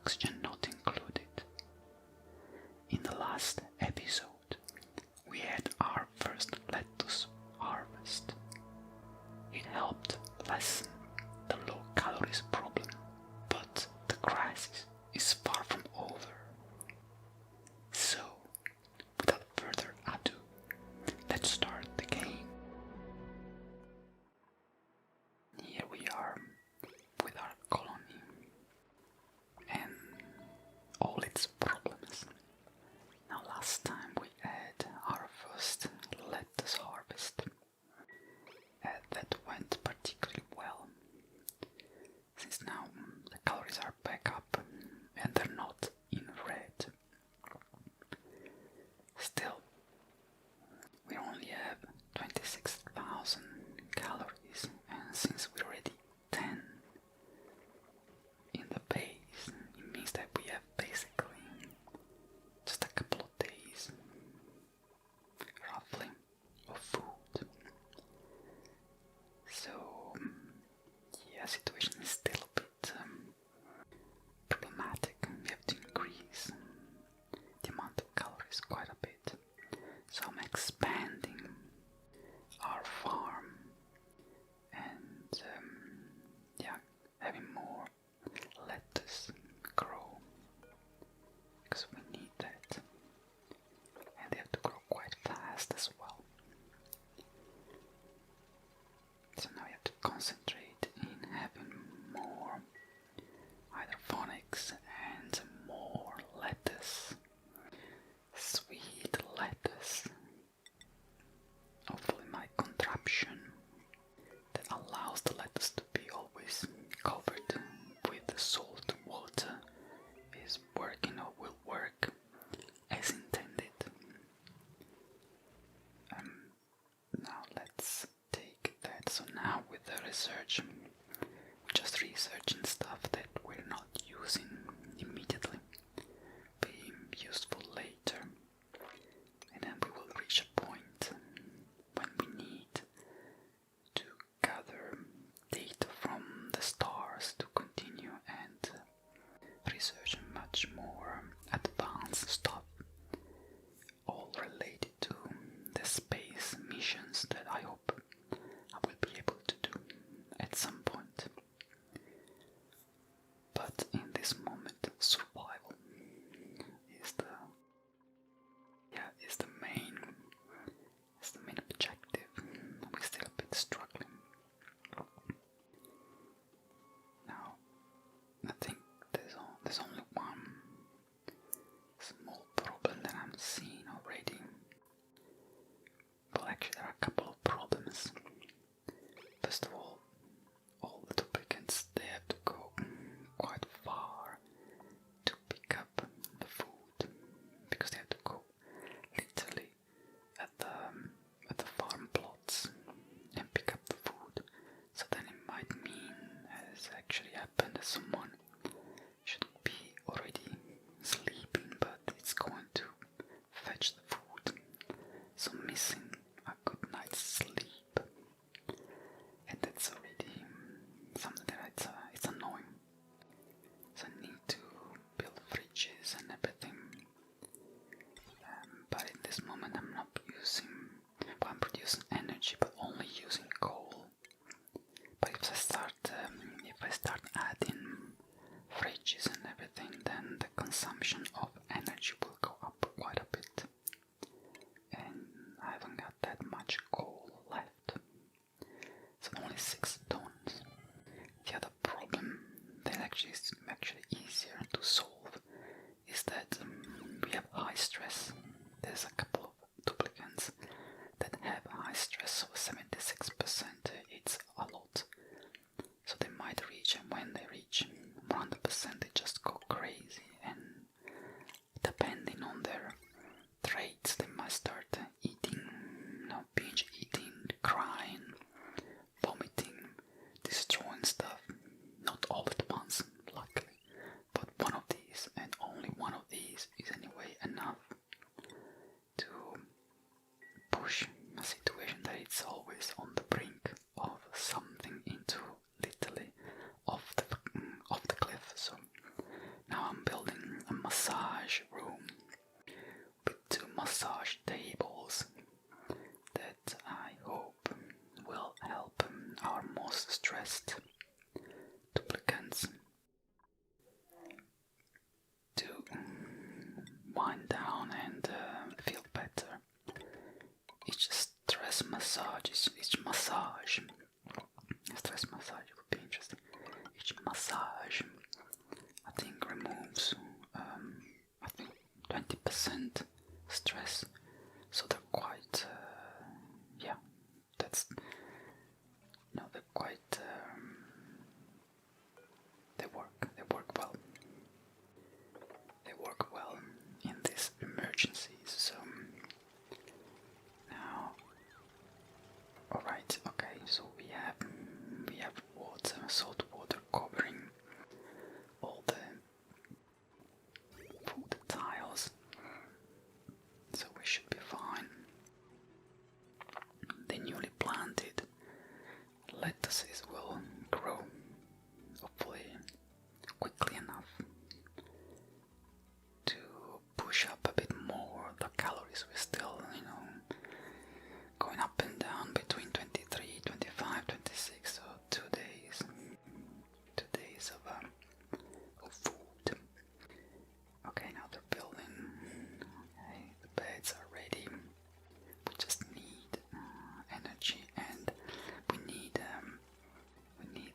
oxygen not included. In the last episode, we had our first lettuce harvest. It helped lessen the low calories problem, but the crisis is far from over. So, without further ado, let's start the game. Here we are with our colony and all its problems. Now last time we had our first lettuce harvest. That went particularly well, since now the calories are back up and they're not in red. Still, we only have 26,000 calories, and since we're already 10 in the base, it means that we have basically just a couple of days, roughly, of food. So, yeah, situation is still a bit problematic. We have to increase the amount of calories quite a bit. So I'm expanding our farm and yeah, having more lettuce grow because we need that, and they have to grow quite fast as well. So now you have to concentrate in having more hydroponics and more lettuce, sweet lettuce. Hopefully my contraption that allows the lettuce to be always covered with salt water is working or will work as intended. Now let's take that. So now with the research, we're just researching stuff that we're not using immediately, be useful later, and then we will reach a point when we need to gather data from the stars to continue and research much more advanced stuff, all related to the space missions that I hope I will be able to do at some point. But in this moment, survival is the main objective. We're still a bit struggling. Now, I think there's only one small problem that I'm seeing already. Well, actually, there are a couple of problems. First of all the duplicants, they have to go quite far to pick up the food, because they have to go literally at the farm plots and pick up the food. So then it might mean, as actually happened, that someone should be already sleeping, but it's going to fetch the food, so missing a good night's sleep, and that's already something that it's annoying. So I need to build fridges and everything, but in this moment I'm not using, well, I'm producing energy but only using coal. But if I start adding fridges and everything, then the consumption of energy will go up quite a bit, and I haven't got that much coal left, so only 6 tons. The other problem that actually is easier to solve is that we have high stress. There's a couple of duplicants that have high stress, so 76%, it's a lot. So they might reach, and when they reach 100%, they just go crazy, and depending on their traits, they might start eating, binge eating, crying, vomiting, destroying stuff. Not all at once, luckily, but one of these, and only one of these, is anyway enough to push a situation that it's always on the brink of something into literally off the cliff. So now I'm massage room with 2 massage tables that I hope will help our most stressed duplicants to wind down and feel better. Each stress massage would be interesting. Each massage, I think, removes, 20% stress. So they're quite, they're quite, they work well. They work well in these emergencies. So now, all right, okay. So we have water, salt water covering all the tiles, so we should be fine. The newly planted lettuces will grow, hopefully quickly enough to push up a bit more the calories. We're still, going up and down between 23, 25, 26, so 2 days. 2 days of food. Okay, now they're building. Okay, the beds are ready. We just need energy, and we need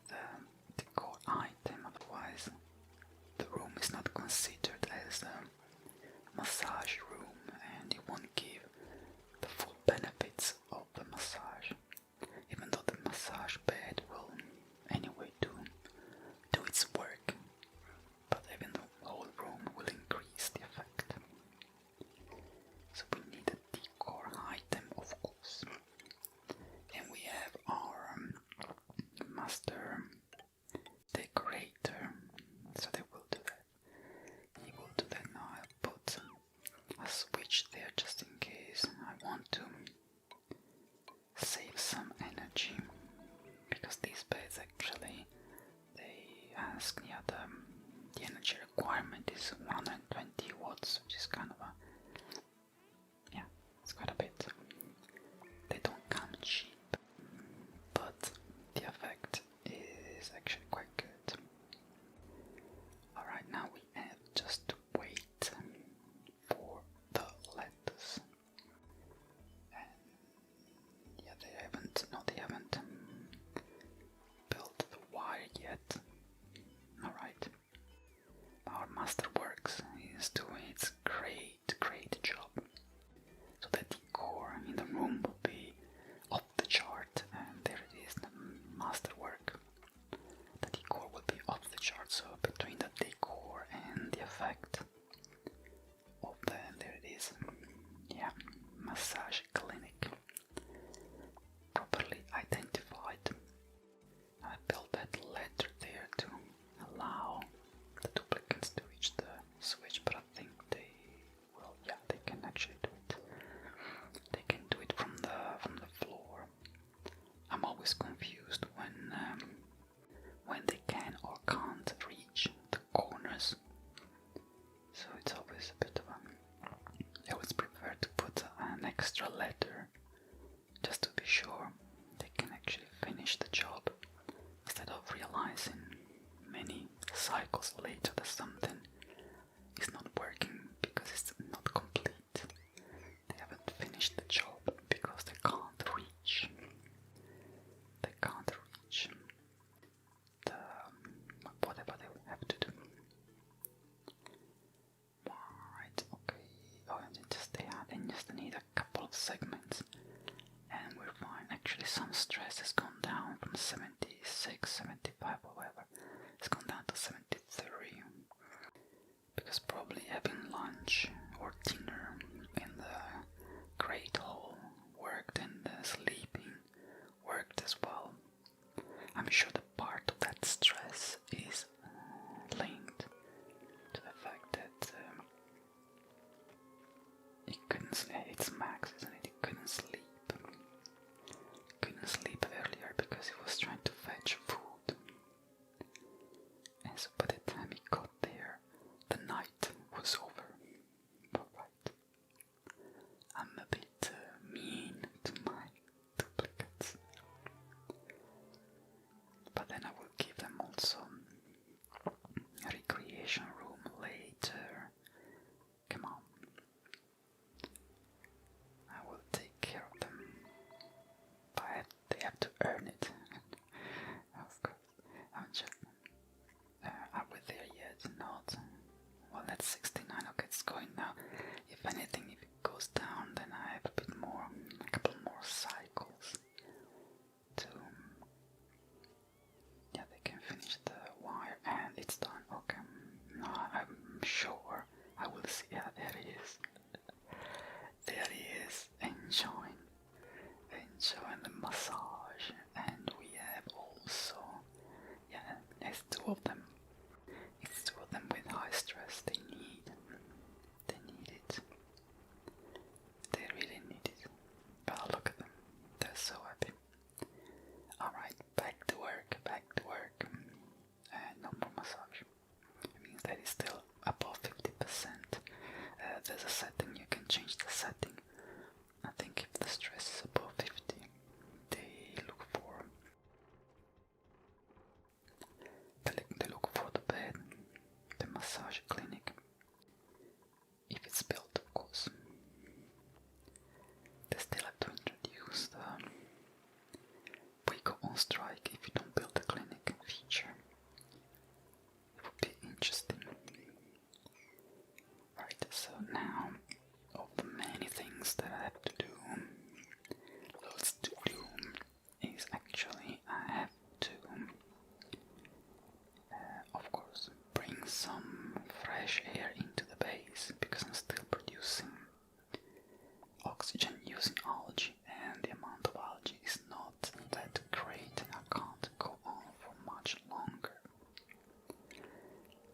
the decor item. Otherwise, the room is not considered as a massage room, and it won't give the full benefits of the massage. Even though the massage bed will anyway do its work, but even the whole room will increase the effect. So we need a decor item, of course. And we have our master decorator, so they will do that. He will do that now. I'll put a switch there just in case I want to save some energy, because these beds actually, they ask, the energy requirement is 120 watts, which is kind of it's quite a bit. They don't come cheap, but the effect is actually quite good. Alright, now we have just to wait for the lettuce. And they haven't built the wire yet. Alright. Our master works. He's doing its great job. So the decor in the room will be off the chart, and there it is, the master work. The decor will be off the chart, so between the decor and the effect of there it is. Massage clinic. Properly identified. I built that letter there to allow the duplicants to reach the switch, but I think they will, they can actually do it. They can do it from the floor. I'm always confused when they can or can't reach the corners. So it's always a bit of I always prefer to put an extra letter just to be sure they can actually finish the job, instead of realizing many cycles later that something is not working because it's not complete. They haven't finished the job because they can't reach the whatever they have to do. Right, okay. Oh, they just need a couple of segments and we're fine. Actually, some stress has gone down from 76, 75 or whatever. It's gone down to 73, because probably having lunch or dinner in the great hall worked, and the sleeping worked as well. I'm sure the part of that stress is linked to the fact that he couldn't sleep. It's Max, isn't it? He couldn't sleep. Couldn't sleep earlier because he was trying to fetch food. And so by the time he got there, the night was over. anything, if it goes down, then I have a bit more, a couple more cycles to, yeah, they can finish the wire, and it's done. Okay, now I'm sure I will see. Yeah, there he is. There he is, enjoying the massage, and we have also, yeah, it's two of them. It's two of them with high stress. They need it. They really need it. But look at them. They're so happy. Alright, back to work. And no more massage. It means that it's still above 50%. There's a setting, you can change the setting. I think if the stress is above 50, they look for the bed, the massage clinic. If it's built, of course. They still have to introduce the "we go on strike if you don't build the clinic" feature. It would be interesting. Right, so now, of the many things that I have to do, loads to do, is actually I have to, of course, bring some fresh air into the base, because I'm still producing oxygen using algae, and the amount of algae is not that great, and I can't go on for much longer.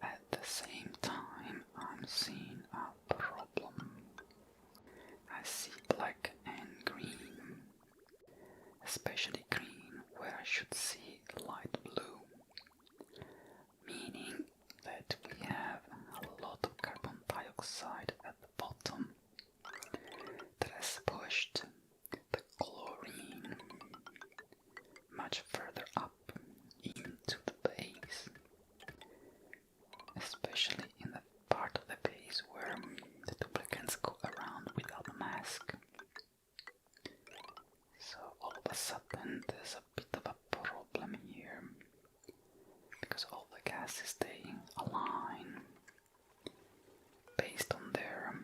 At the same time, I'm seeing a problem. I see black and green, especially green where I should see light blue, meaning that we have a lot of carbon dioxide at the bottom that has pushed the chlorine much further up into the base, especially in the part of the base where the duplicants go around without a mask. So all of a sudden there's a bit of a problem here, because all the gases, they align based on their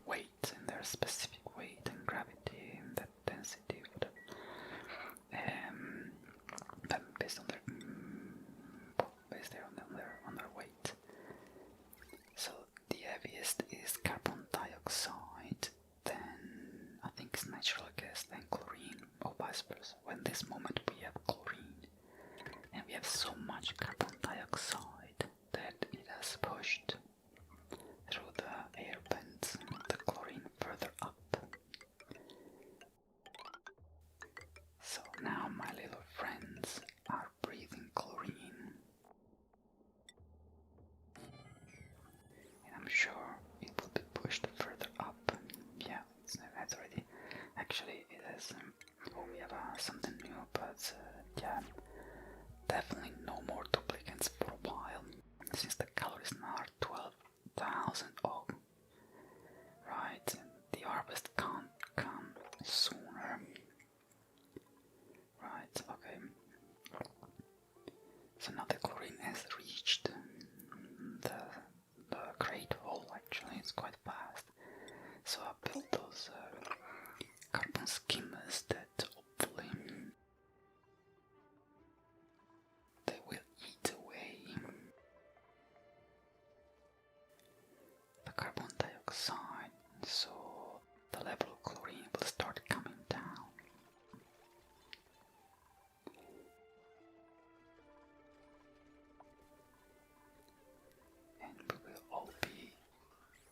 weight and their specific weight and gravity and that density for the, based on their on their weight. So the heaviest is carbon dioxide, then I think it's natural gas, then chlorine, or vice versa. When this moment we have chlorine, and we have so much carbon dioxide that it has pushed through the air vents the chlorine further up. So now my little friends are breathing chlorine, and I'm sure it will be pushed further up. Yeah, it's already. Actually, it is. We have something new, but yeah, definitely no more duplicants for a while, since the calories now are 12,000. Oh, right, the harvest can't come sooner. Right, okay. So now the chlorine has reached the great hole. Actually, it's quite fast. So I built those carbon skimmers that hopefully they will eat away the carbon dioxide, so the level of chlorine will start coming down. And we will all be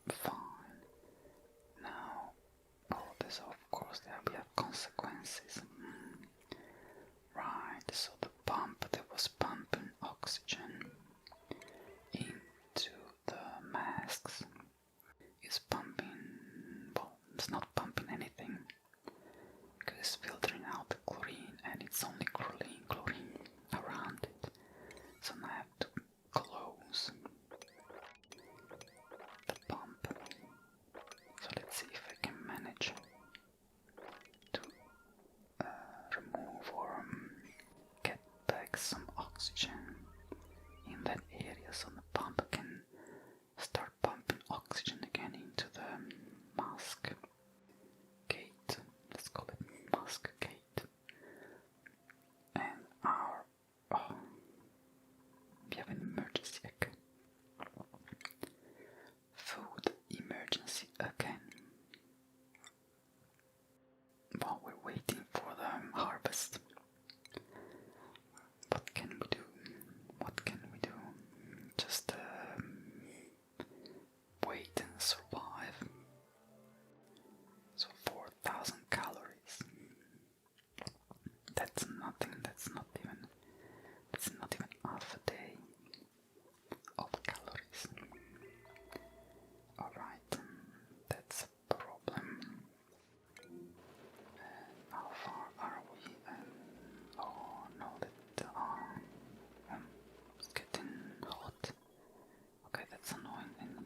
fine. Now, this of course there we have consequences. Right, so the pump that was pumping oxygen into the masks is pumping, well, it's not pumping anything,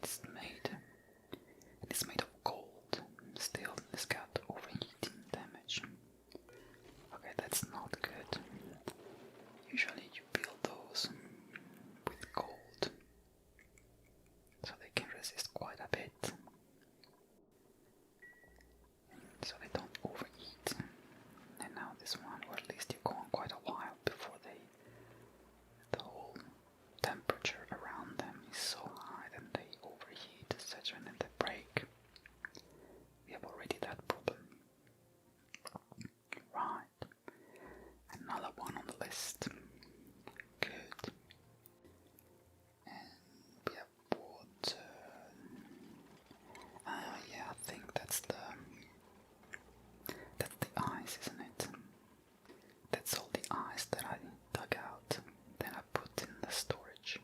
it's made. It's made of gold. Still, it's got overheating damage. Okay, that's not good. Usually you build those with gold, so they can resist quite a bit, so they don't overheat. And now this one, or at least you go on quite a while before the whole temperature around them is so high that they overheat, etc., and then they break. We have already that problem. Right. Another one on the list. Good. And we have water. Yeah, I think that's the ice, isn't it? That's all the ice that I dug out. Then I put in the storage.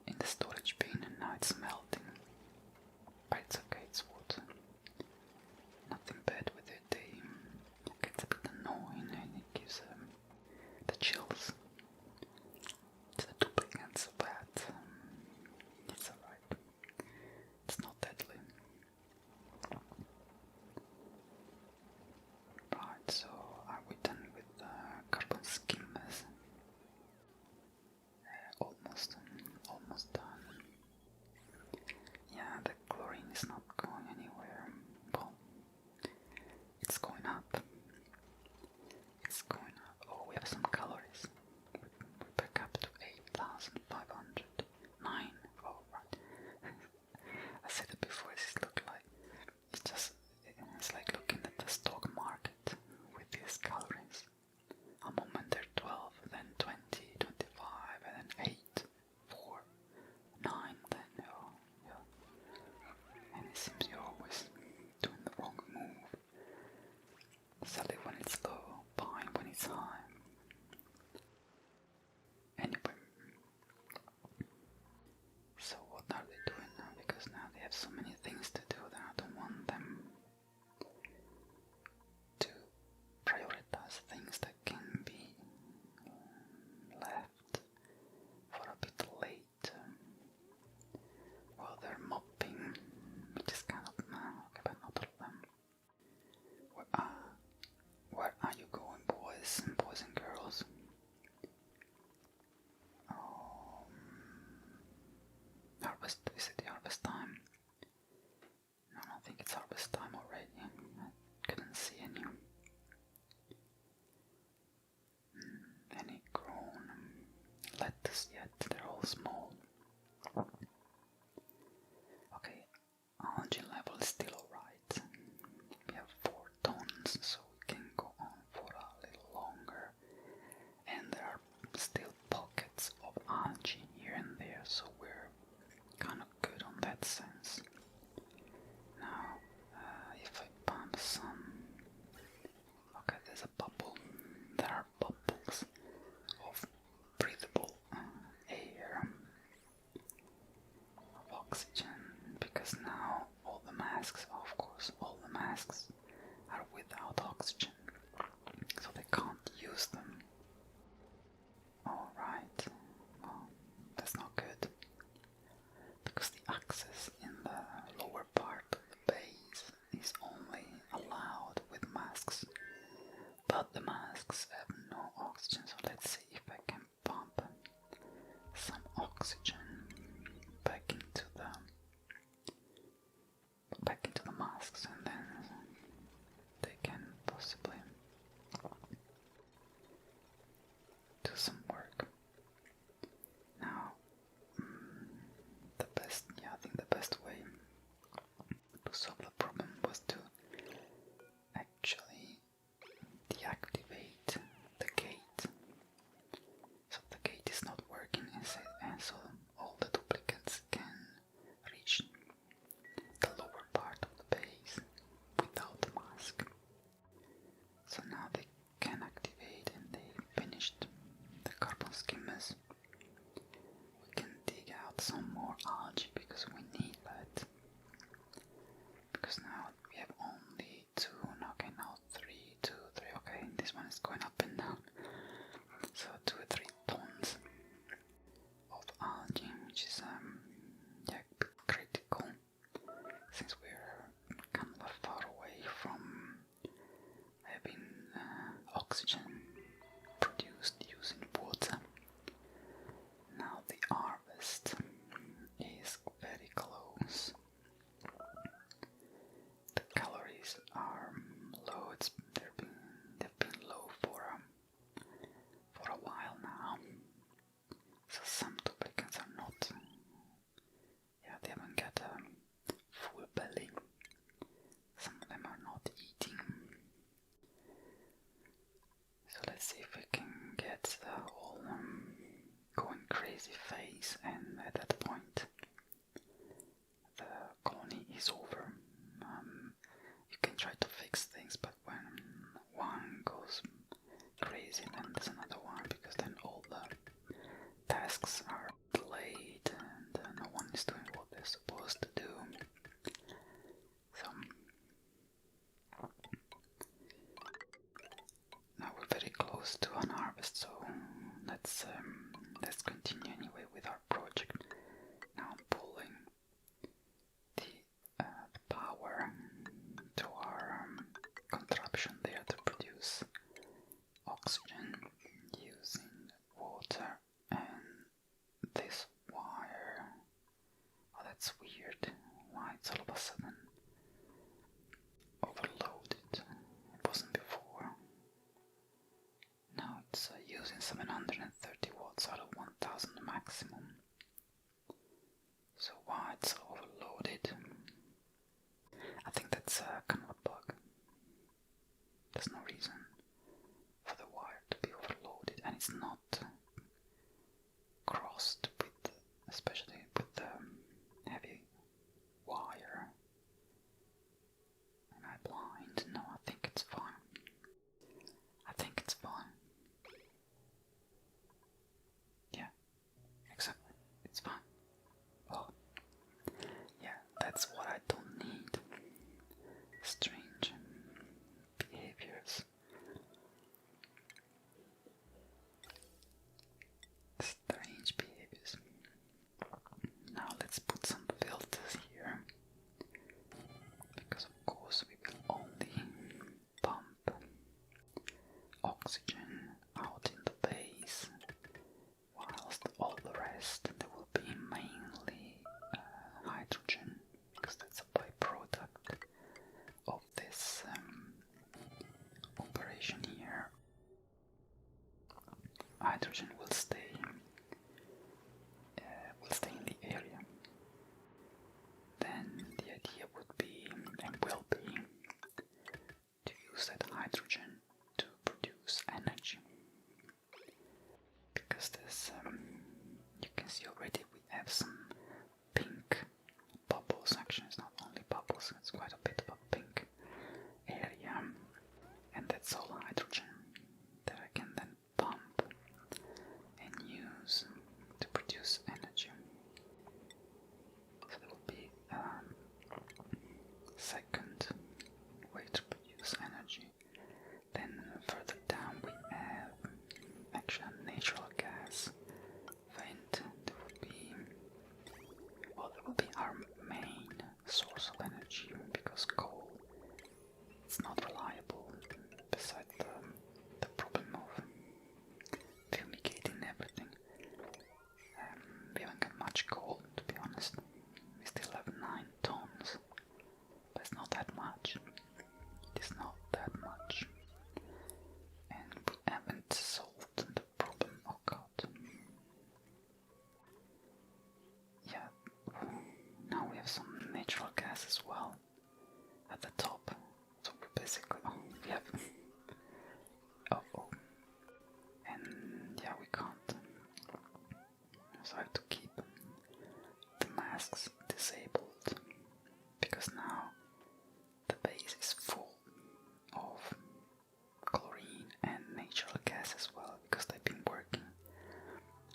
In the storage bin, and now it's melting. But it's okay, it's water. Nothing bad with it. It gets a bit annoying and it gives the chills. It's the duplicants, but it's alright. It's not deadly. Right, so are we done with carbon skimmers? Almost done. Yeah, the chlorine is not going anywhere. Well, it's going up. It's going up. Oh, we have some calories. We're back up to 8,509. Oh, right. I said it before, it's like looking at the stock market with these calories. A moment they're 12, then 20, 25, and then 8, 4, 9, then yeah. And it seems you're always doing the wrong move. Sell it when it's low, buy when it's high. Anyway, so what are they doing now? Because now they have so many things to do that I don't want them to prioritize things that can be left for a bit later. Well, they're mopping, which is kind of okay, but not all of them. Where are you going, boys and girls? Harvest, is it the harvest time? No, I think it's harvest time already. I couldn't see any grown lettuce yet, they're all small. Okay, algae level is still alright. We have 4 tons, so we can go on for a little longer. And there are still pockets of algae here and there, so we're kind of good on that sense. Now, if I pump some... Okay, there's a bubble. There are bubbles of breathable air, of oxygen, because now all the masks, of course, all the masks are without oxygen, so they can't use them. Alright, well, that's not good, because the access in the lower part of the base is only allowed with masks, but the masks have no oxygen, so let's see if I can pump some oxygen back into the masks, and then they can possibly do some work. Now, I think the best way to solve the problem was to actually deactivate the gate. So the gate is not working, and so all the duplicates can reach the lower part of the base without the mask. So now they can activate, and they finished the carbon skimmers. We can dig out some more algae because we need that. Because now we have only 2, okay, now 3, 2, 3, okay, this one is going up and down. So 2 or 3 tons of algae, which is emergency phase, and at that point the colony is over. You can try to fix things, but when one goes crazy, then there's another one, because then all the tasks are delayed and no one is doing what they're supposed to do. So now we're very close to an harvest, so let's continue anyway with our project. Now I'm pulling the power to our contraption there to produce oxygen using water and this wire. Oh, that's weird. Why it's all of a sudden overloaded? It wasn't before. Now it's using 730 watts out of 1000 maximum. So why it's overloaded? I think that's kind of a bug. There's no reason for the wire to be overloaded, and it's not crossed with, especially with the heavy wire. Am I blind? No, I think it's fine. I think it's fine. Yeah, exactly. It's fine. Oh, yeah, that's what I don't need. Strange behaviors. Strange behaviors. Now let's put some filters here, because of course we will only pump oxygen out in the base, whilst all the rest there will be mainly hydrogen, because that's a byproduct of this operation here. Hydrogen will stay in the area. Then the idea would be, and will be, to use that hydrogen to produce energy. Because there's, you can see already we have some pink bubbles. Actually, it's not only bubbles, it's quite a bit of a pink area. And that's all hydrogen that I can then pump and use to produce energy. So there will be second way to produce energy. Then further down we have actually a natural gas vent. There will be our main source of energy, because coal, it's not reliable. Besides the problem of fumigating everything, we haven't got much coal, to be honest. We still have 9 tons, but it's not that much. It is not that much, and we haven't solved the problem. Oh god. Yeah, now we have some natural gas as well at the top. So we basically, we have, and yeah, we can't. So I have to keep the masks disabled, because now the base is full of chlorine and natural gas as well, because they've been working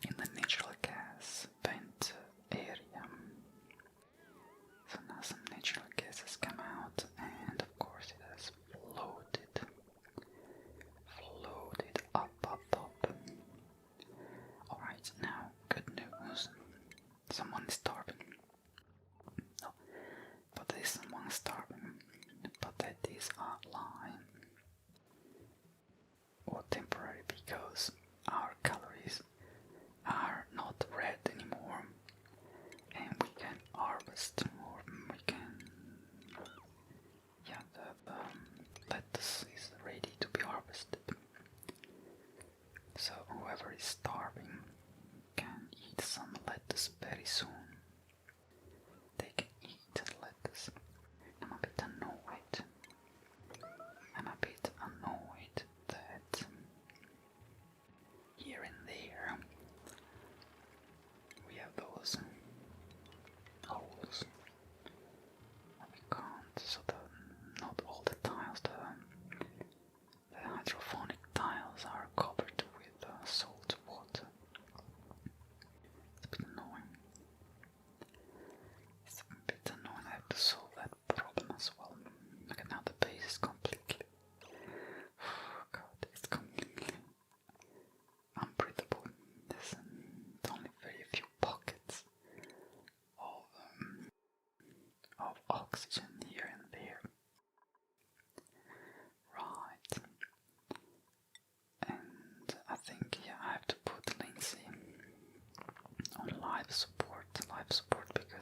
in the natural gas vent area. So now some natural gases come out, and of course it has floated up. Alright, now good news. Someone is starving. No, but there is someone starving. But that is a lie. Or temporary, because our calories are not red anymore. And we can harvest, or we can, yeah, the lettuce is ready to be harvested. So whoever is starving can eat some lettuce very soon. They can eat lettuce. I'm a bit annoyed. that here and there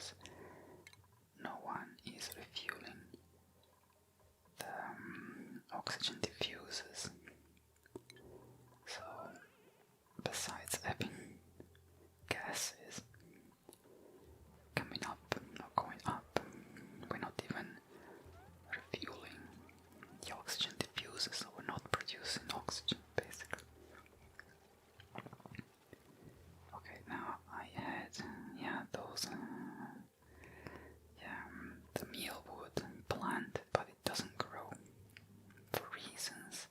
because no one is refueling the oxygen diffusers. So, besides having gases coming up or going up, we're not even refueling the oxygen diffusers, so we're not producing oxygen basically. Okay, now I had, those, the mealwood plant, but it doesn't grow for reasons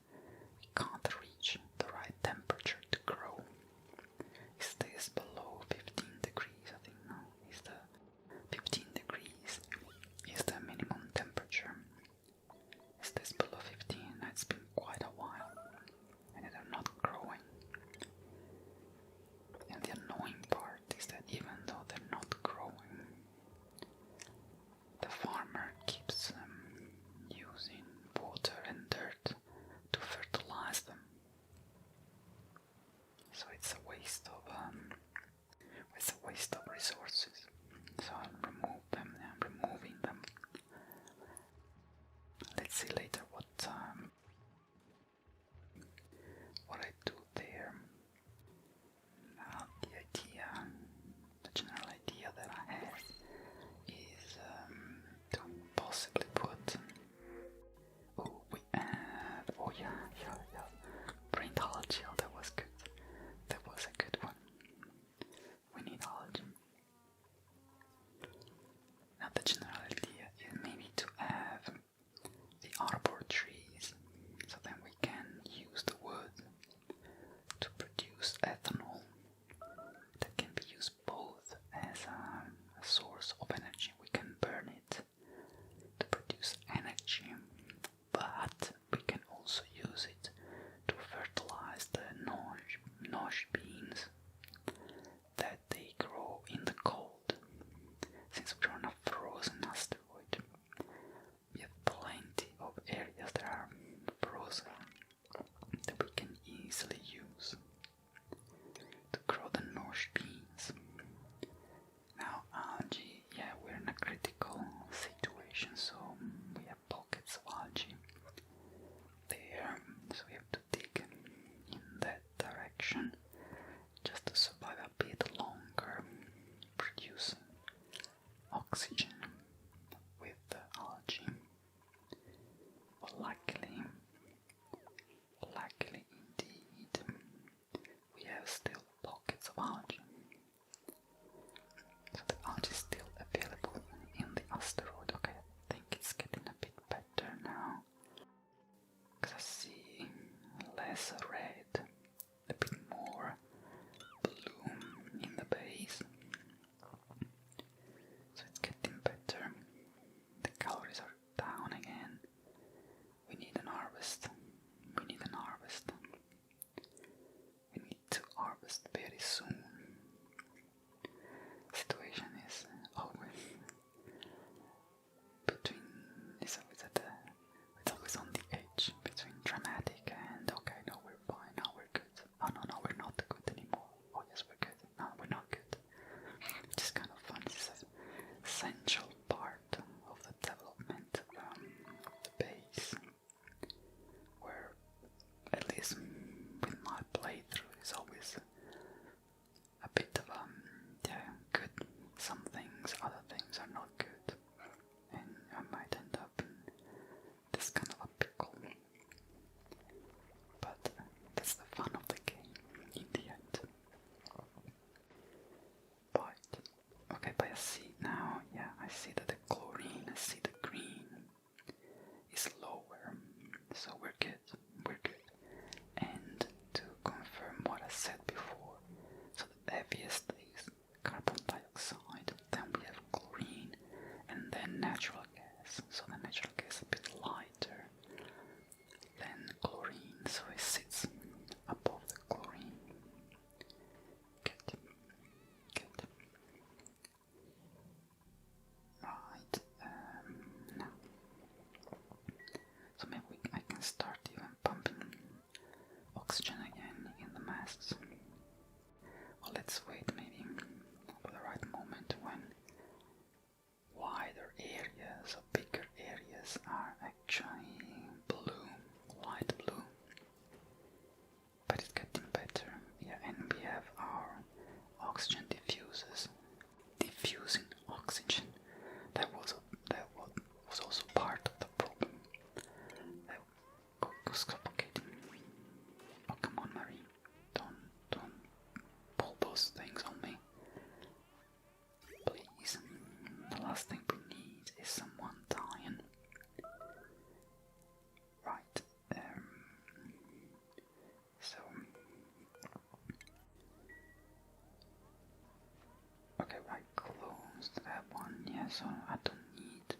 last thing we need is someone dying. Right. So. Okay, I closed that one. Yeah, so I don't need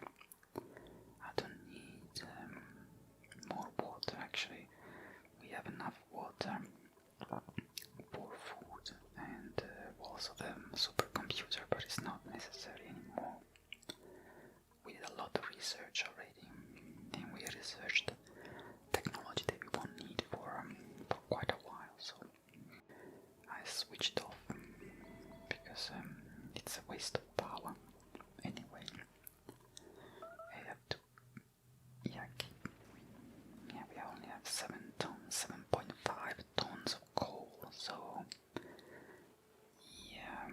more water. Actually, we have enough water for food and also the supercomputer, but it's not necessary anymore. We did a lot of research already, and we researched technology that we won't need for quite a while. So I switched off because it's a waste of power. Anyway, I have to. Yeah, we only have 7.5 tons of coal, so yeah.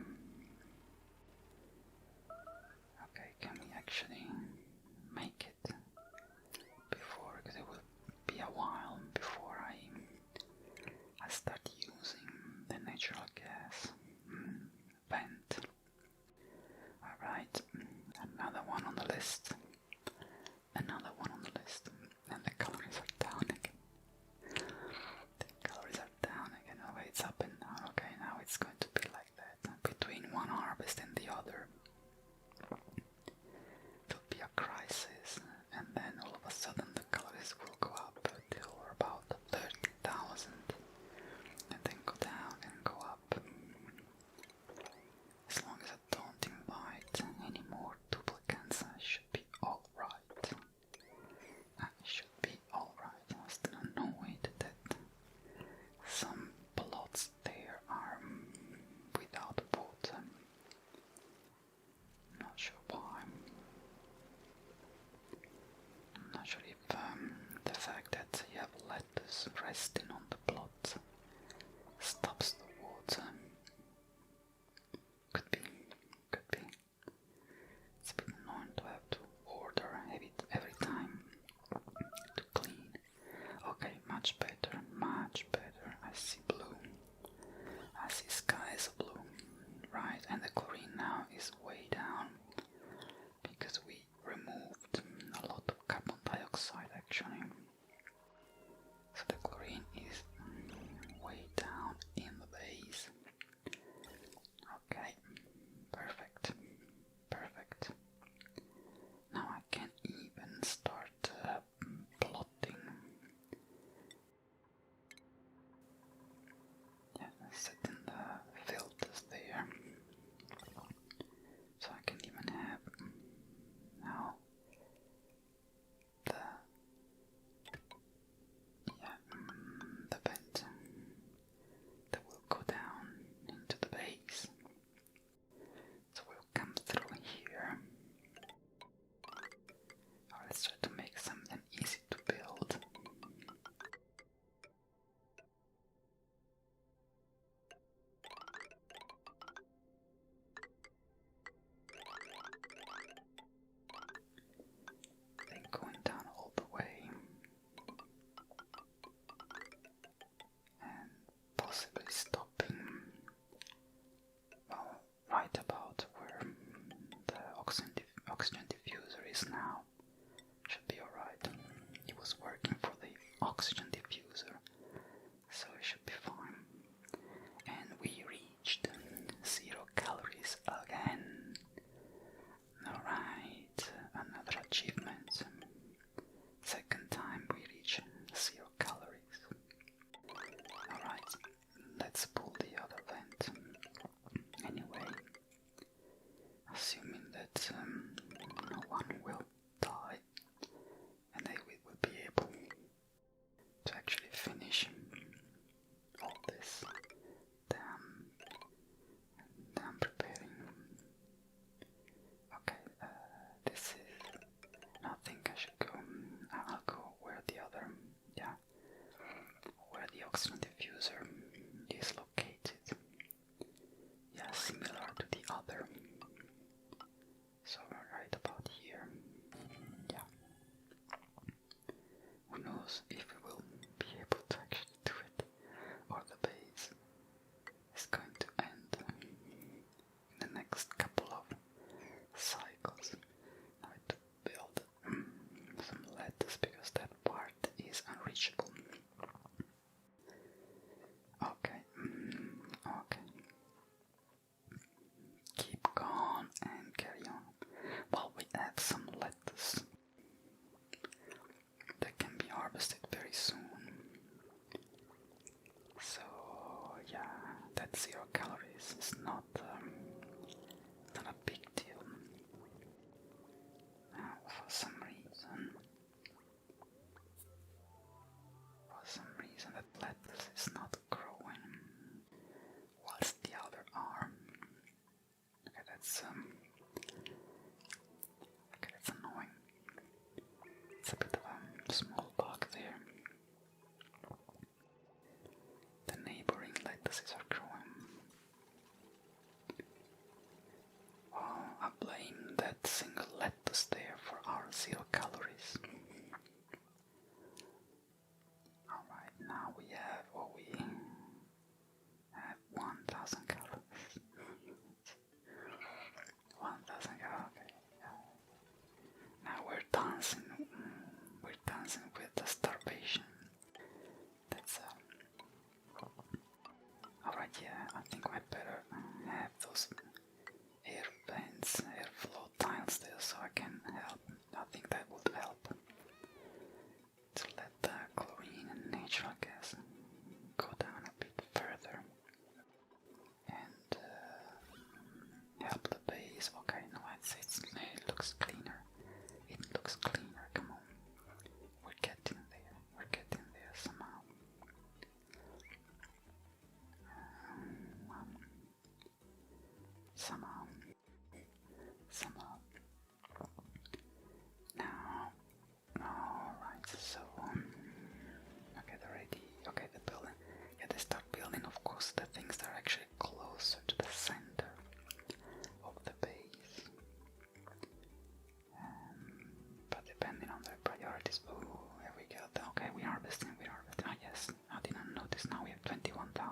Okay, can we actually make it before, because it will be a while before I start using the natural gas vent. Alright, another one on the list. Another one on the list. And the calories are down again. The calories are down again. Oh, it's up and down. Okay, now it's going to be like that. Between one harvest and the other, there'll be a crisis, and then all of a sudden the calories will go up till about 30,000, and then go down and go up. As long as I don't invite any more duplicants, I should be alright. I should be alright. I was still annoyed that some plots there are without water. Not sure why. I'm not sure if the fact that you have lettuce resting on the plot stops the water. Could be. It's a bit annoying to have to order it every time to clean. Okay, much better, much better. I see blue. I see skies of blue. Right, and the chlorine now is way down because we removed a lot of carbon dioxide actually. So the chlorine is way down in the base. Okay, perfect. Now I can even start plotting. Yeah, setting the filters there. So I can even have now the vent that will go down into the base. So we'll come through here. Let's try to make something easy to build. Then going down all the way and possibly stopping, well, right about where the oxygen diffuser is now. Should be alright. It was working for the oxygen diffuser, so it should be fine. And we reached 0 calories again. Alright, another achievement. Second time we reach 0 calories. Alright, let's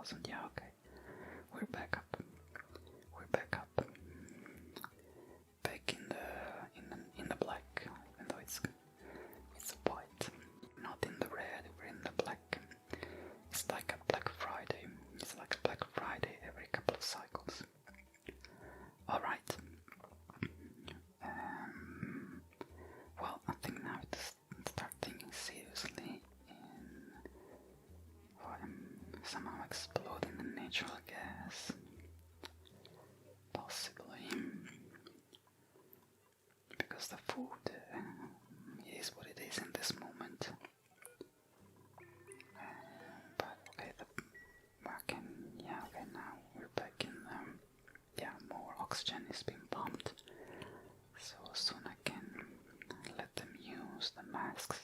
10,000. Yeah, okay. We're back up. We're back up. Back in the black, even though it's white. Not in the red, we're in the black. It's like a Black Friday. It's like a Black Friday every couple of cycles. Alright. Well, I think now to start thinking seriously in somehow exploding the natural gas. Possibly. Because the food is what it is in this moment. But okay, okay, now we're back in, more oxygen is being pumped. So soon I can let them use the masks